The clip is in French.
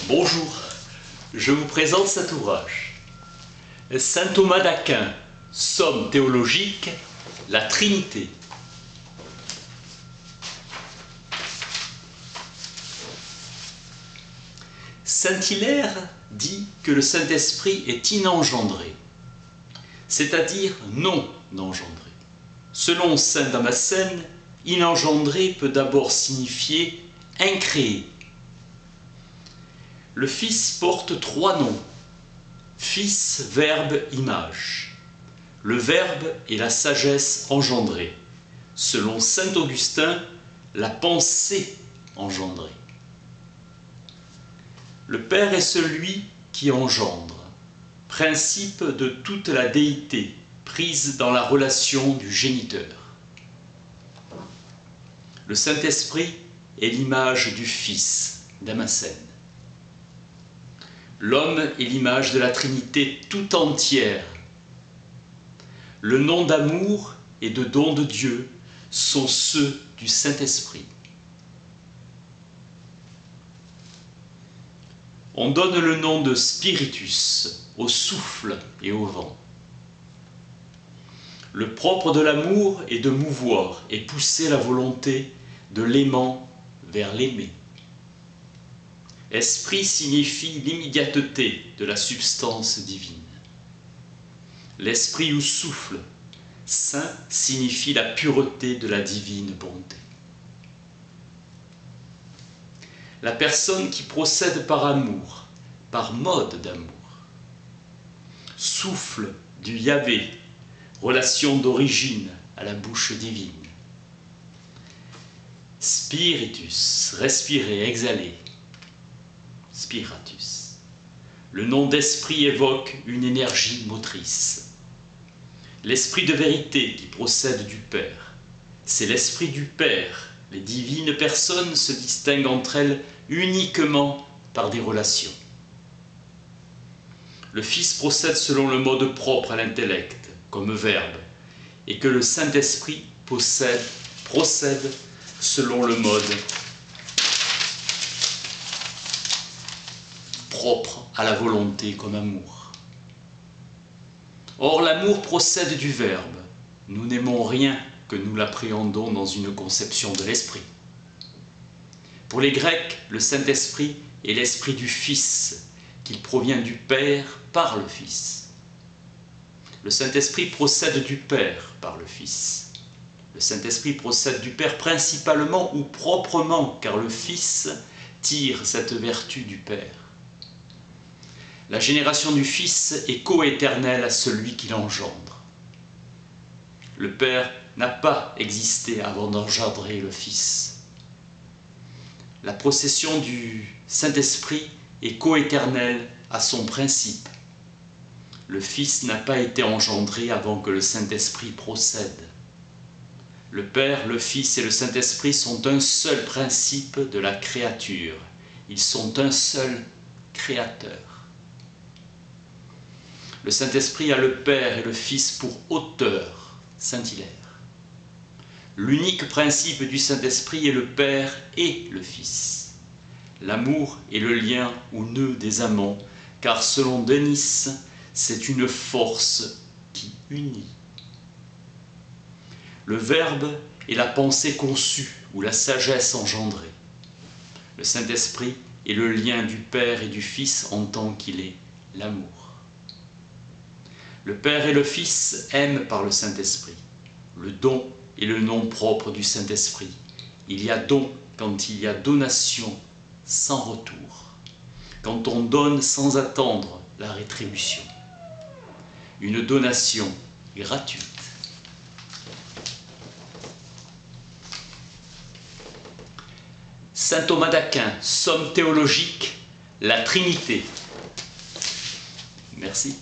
Bonjour, je vous présente cet ouvrage. Saint Thomas d'Aquin, Somme théologique, la Trinité. Saint Hilaire dit que le Saint-Esprit est inengendré, c'est-à-dire non engendré. Selon saint Damascène, inengendré peut d'abord signifier incréé. Le Fils porte trois noms: Fils, Verbe, Image. Le Verbe est la sagesse engendrée. Selon saint Augustin, la pensée engendrée. Le Père est celui qui engendre, principe de toute la déité prise dans la relation du géniteur. Le Saint-Esprit est l'image du Fils, Damascène. L'homme est l'image de la Trinité tout entière. Le nom d'amour et de don de Dieu sont ceux du Saint-Esprit. On donne le nom de spiritus au souffle et au vent. Le propre de l'amour est de mouvoir et pousser la volonté de l'aimant vers l'aimé. Esprit signifie l'immédiateté de la substance divine. L'esprit ou souffle, saint, signifie la pureté de la divine bonté. La personne qui procède par amour, par mode d'amour. Souffle du Yahvé, relation d'origine à la bouche divine. Spiritus, respirer, exhaler. Spiratus. Le nom d'esprit évoque une énergie motrice. L'esprit de vérité qui procède du Père. C'est l'esprit du Père. Les divines personnes se distinguent entre elles uniquement par des relations. Le Fils procède selon le mode propre à l'intellect, comme Verbe, et que le Saint-Esprit procède selon le mode propre à la volonté comme amour. Or, l'amour procède du Verbe. Nous n'aimons rien que nous l'appréhendons dans une conception de l'esprit. Pour les Grecs, le Saint-Esprit est l'esprit du Fils, qu'il provient du Père par le Fils. Le Saint-Esprit procède du Père par le Fils. Le Saint-Esprit procède du Père principalement ou proprement, car le Fils tire cette vertu du Père. La génération du Fils est coéternelle à celui qui l'engendre. Le Père n'a pas existé avant d'engendrer le Fils. La procession du Saint-Esprit est coéternelle à son principe. Le Fils n'a pas été engendré avant que le Saint-Esprit procède. Le Père, le Fils et le Saint-Esprit sont un seul principe de la créature. Ils sont un seul créateur. Le Saint-Esprit a le Père et le Fils pour auteur, saint Hilaire. L'unique principe du Saint-Esprit est le Père et le Fils. L'amour est le lien ou nœud des amants, car selon Denis, c'est une force qui unit. Le Verbe est la pensée conçue ou la sagesse engendrée. Le Saint-Esprit est le lien du Père et du Fils en tant qu'il est l'amour. Le Père et le Fils aiment par le Saint-Esprit. Le don est le nom propre du Saint-Esprit. Il y a don quand il y a donation sans retour, quand on donne sans attendre la rétribution. Une donation gratuite. Saint Thomas d'Aquin, Somme théologique, la Trinité. Merci.